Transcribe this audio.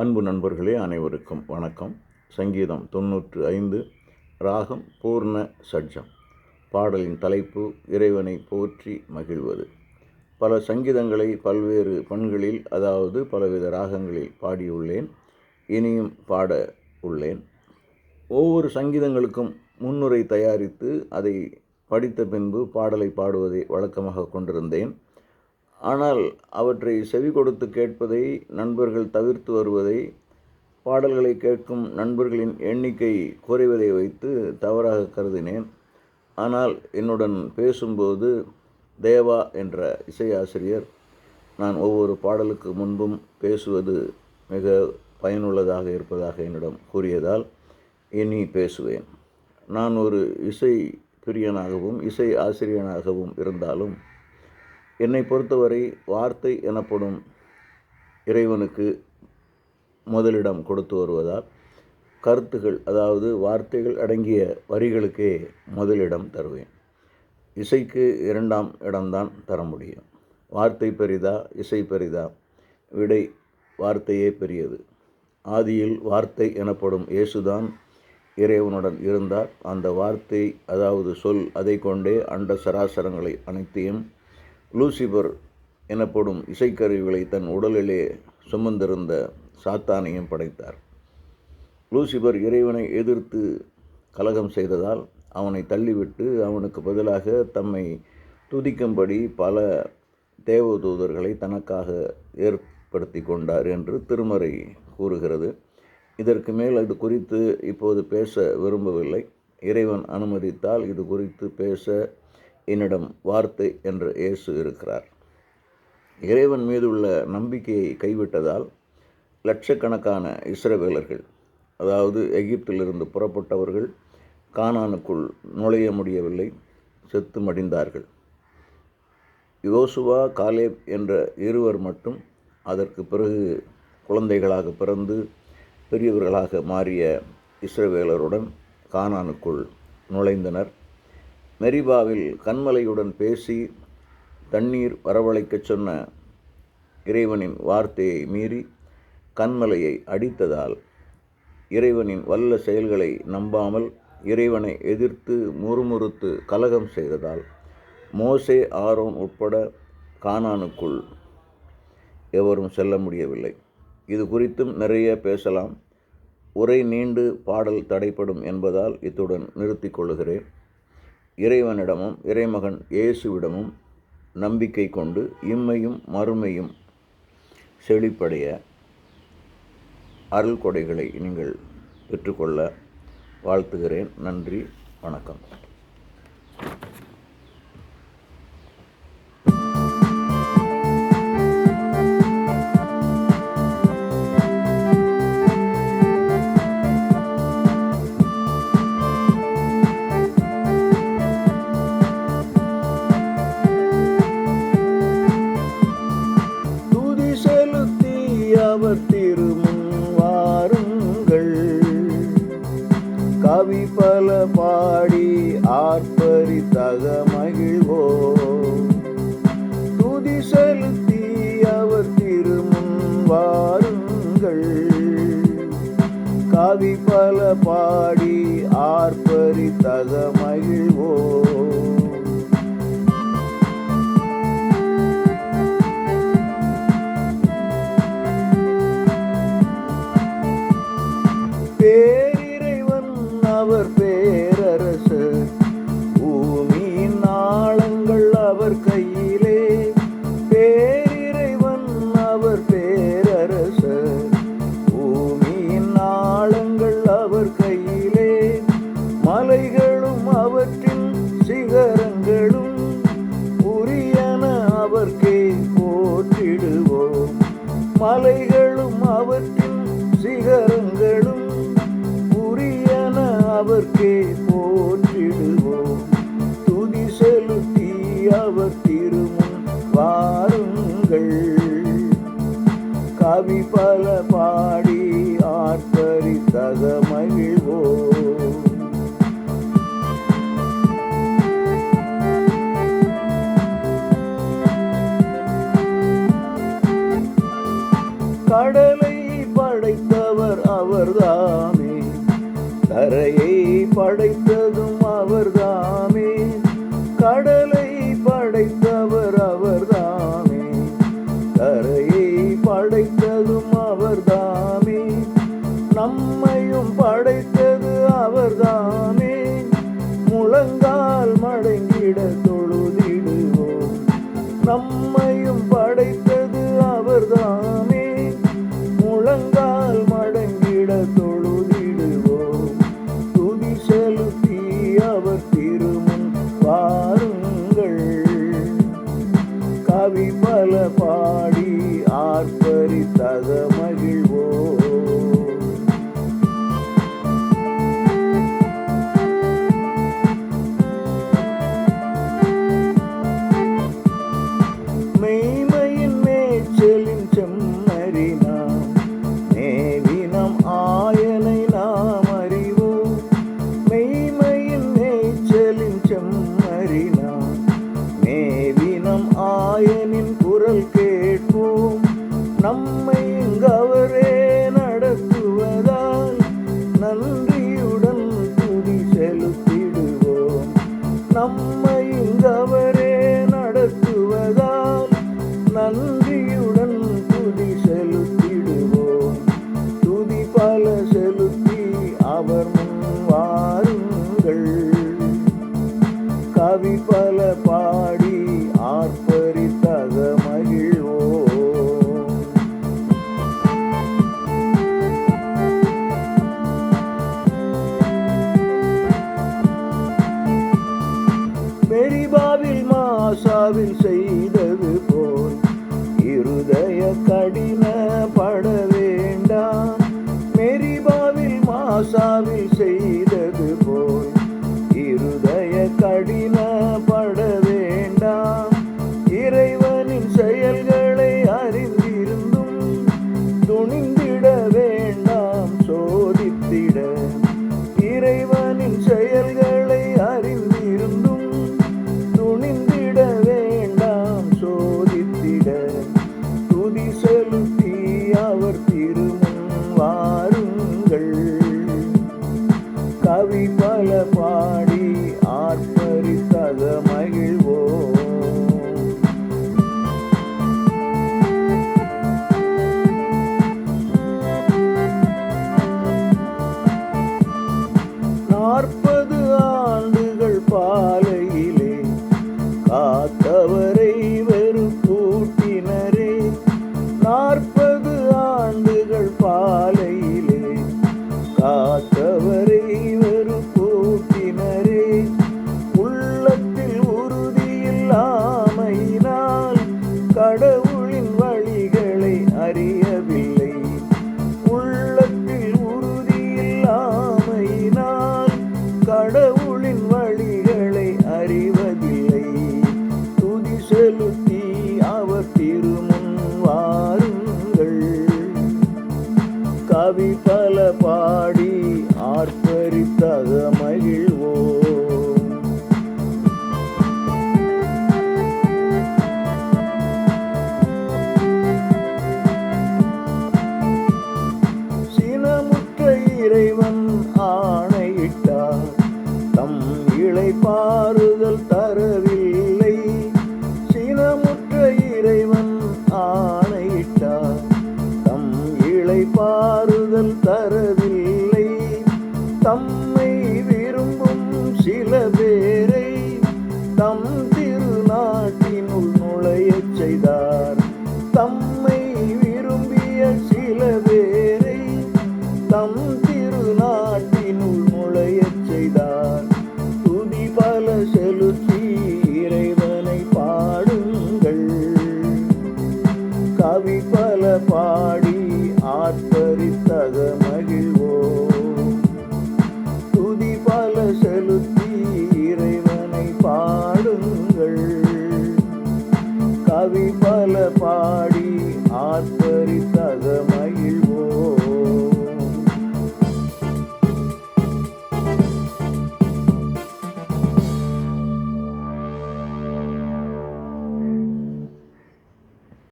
அன்பு நண்பர்களே, அனைவருக்கும் வணக்கம். சங்கீதம் 95, ராகம் பூர்ண சட்ஜம். பாடலின் தலைப்பு இறைவனை போற்றி மகிழ்வது. பல சங்கீதங்களை பல்வேறு பண்களில், அதாவது பலவித ராகங்களில் பாடியுள்ளேன். இனியும் பாட உள்ளேன். ஒவ்வொரு சங்கீதங்களுக்கும் முன்னுரை தயாரித்து அதை படித்த பின்பு பாடலை பாடுவதை வழக்கமாக கொண்டிருந்தேன். ஆனால் அவற்றை செவி கொடுத்து கேட்பதை நண்பர்கள் தவிர்த்து வருவதை, பாடல்களை கேட்கும் நண்பர்களின் எண்ணிக்கை குறைவதை வைத்து தவறாக கருதினேன். ஆனால் என்னுடன் பேசும்போது தேவா என்ற இசையாசிரியர் நான் ஒவ்வொரு பாடலுக்கு முன்பும் பேசுவது மிக பயனுள்ளதாக இருப்பதாக என்னிடம் கூறியதால் இனி பேசுவேன். நான் ஒரு இசை பிரியனாகவும் இசை ஆசிரியனாகவும் இருந்தாலும் என்னை பொறுத்தவரை வார்த்தை எனப்படும் இறைவனுக்கு முதலிடம் கொடுத்து வருவதால் கருத்துகள், அதாவது வார்த்தைகள் அடங்கிய வரிகளுக்கே முதலிடம் தருவேன். இசைக்கு 2ஆம் இடம்தான் தர முடியும். வார்த்தை பெரிதா, இசை பெரிதா? விடை, வார்த்தையே பெரியது. ஆதியில் வார்த்தை எனப்படும் இயேசுதான் இறைவனுடன் இருந்தார். அந்த வார்த்தை, அதாவது சொல், அதை கொண்டே அண்ட சராசரங்களை அனைத்தையும், லூசிபர் எனப்படும் இசைக்கருவிகளை தன் உடலிலே சுமந்திருந்த சாத்தானையும் படைத்தார். லூசிபர் இறைவனை எதிர்த்து கலகம் செய்ததால் அவனை தள்ளிவிட்டு அவனுக்கு பதிலாக தம்மை துதிக்கும்படி பல தேவதூதர்களை தனக்காக ஏற்படுத்தி கொண்டார் என்று திருமறை கூறுகிறது. இதற்கு மேல் இது குறித்து இப்போது பேச விரும்பவில்லை. இறைவன் அனுமதித்தால் இது குறித்து பேச என்னிடம் வார்த்தை என்ற இயேசு இருக்கிறார். இறைவன் மீதுள்ள நம்பிக்கையை கைவிட்டதால் லட்சக்கணக்கான இஸ்ரவேலர்கள், அதாவது எகிப்திலிருந்து புறப்பட்டவர்கள், கானானுக்குள் நுழைய முடியவில்லை, செத்து மடிந்தார்கள். யோசுவா, காலேப் என்ற இருவர் மட்டும் அதற்கு பிறகு குழந்தைகளாக பிறந்து பெரியவர்களாக மாறிய இஸ்ரவேலருடன் கானானுக்குள் நுழைந்தனர். மெரிபாவில் கன்மலையுடன் பேசி தண்ணீர் வரவழைக்கச் சொன்ன இறைவனின் வார்த்தையை மீறி கன்மலையை அடித்ததால், இறைவனின் வல்ல செயல்களை நம்பாமல் இறைவனை எதிர்த்து முறுமுறுத்து கலகம் செய்ததால் மோசே, ஆரோன் உட்பட கானானுக்குள் எவரும் செல்ல முடியவில்லை. இது குறித்தும் நிறைய பேசலாம். உரை நீண்டு பாடல் தடைப்படும் என்பதால் இத்துடன் நிறுத்திக் கொள்கிறேன். இறைவனிடமும் இறைமகன் இயேசுவிடமும் நம்பிக்கை கொண்டு இம்மையும் மறுமையும் செழிப்படைய அருள் கொடைகளை நீங்கள் பெற்றுக்கொள்ள வாழ்த்துகிறேன். நன்றி, வணக்கம். அவர் திருமுன் வாருங்கள், கவி பல பாடி ஆர்ப்பரித்தக மகிழ்வோம். துதி செலுத்தி அவர் திருமுன் வாருங்கள், கவி பல பாடி ஆர்ப்பரித்தக மகிழ்வோம். பேரிறைவன் அவர் பேரரசர், பூமியின் ஆழங்கள் அவர் கையிலே. பேரிறைவன் அவர் பேரரசர், பூமியின் ஆழங்கள் அவர் கையிலே. மலைகளும் அவற்றின் சிகரங்களும் உரியன அவர்க்கே போற்றிடுவோம். மலைகளும் அவற்றின் சிகரங்களும் அவர்க்கே போற்றிடுவோம். துதி செலுத்தி அவர் திருமுன் வாருங்கள், கவி பல பாடி ஆர்ப்பரித்தக மகிழ்வோம். கடலை படை அவர்தாமே, தரையை படைத்ததும் அவர்தாமே, கடலை படைத்தவர் அவர்தாமே, தரையை படைத்ததும் அவர்தாமே, நம்மையும் படைத்தது அவர்தாமே, முழங்கால் மடங்கிட தொழுதிடுவோம். நம்மையும் படைத்தது அவர்தாமே, முழங்கால் மடங்கிட தொழுதிடுவோம். துதி செலுத்தி அவர் திருமுன் வாருங்கள், கவி பல பாடி ஆர்ப்பரித்தக மகிழ்வோம். மெய்மையின் மேய்ச்சலின் செம்மறி நாம், மேவினம் ஆயனை நாம் அறிவோம். மெய்மையின் மேய்ச்சலின் செம்மறி நாம், மேவினம் ஆயனின் குரல் கேட்போம். நம்மை இங்கவரே நடத்துவதால் நன்றியுடன் துதி செலுத்திடுவோம். நம்மை இங்கவரே நடத்துவதால் நன்றியுடன் துதி செலுத்திடுவோம். துதி பல செலுத்தி அவர் முன் வாருங்கள், கவி பல பாடி ஆர்ப்பரித்தக மகிழ்வோம். மெரிபாவில் மாசாவில் செய்தது போல் இருதய கடினப்பட வேண்டாம். மெரிபாவில் மாசாவில் செய்தது போல் இருதய கடினப்பட வேண்டாம். இறைவனின் செயல்களை அறிந்திருந்தும் துணிந்திட வேண்டாம் சோதித்திட. இறைவனின் செயல்களை அறிந்திருந்தும் துணிந்திட வேண்டாம் சோதித்திட. துதி செலுத்தி அவர் திருமுன் வாருங்கள், கவி பல பாடி ஆர்ப்பரித்தக மகிழ்வோம். நாற்பது ஆண்டுகள் பாலையிலே காத்தவரை வெறுப்பூட்டினரே. 40 ஆண்டுகள் பாலையிலே காத்தவரை வெறுப்பூட்டினரே. உள்ளத்தில் உறுதியில்லாமையினால் கடவுளின் வழிகளை அறியவில்லை. உள்ளத்தில் உறுதியில்லாமையினால் கடவுளின் வழிகளை அறிவதில்லை. துதி செலுத்தி அவர் திருமுன் வாருங்கள், கவி பல பாடி ஆர்ப்பரித்தக மகிழ்வோம். சினமுற்ற இறைவன் ஆணையிட்டார், தம் இளைப்பாறுதல் தரவில்லை. சினமுற்ற இறைவன் ஆணையிட்டார், தம் இளைப்பாறுதல் தரவில்லை. தம்மை விரும்பும் சில பேரை தம் திருநாட்டினுள் நுழையச் செய்தார். தம்மை விரும்பிய சில பேரை தம் திருநாட்டினுள் நுழையச் செய்தார். துதி பல செலுத்தி இறைவனை பாடுங்கள், கவி பல பாடி ஆர்ப்பரித்தக மகிழ்வோம். துதி பல செலுத்தி இறைவனை பாடுங்கள், கவி பல பாடி ஆர்ப்பரித்தக மகிழ்வோம்.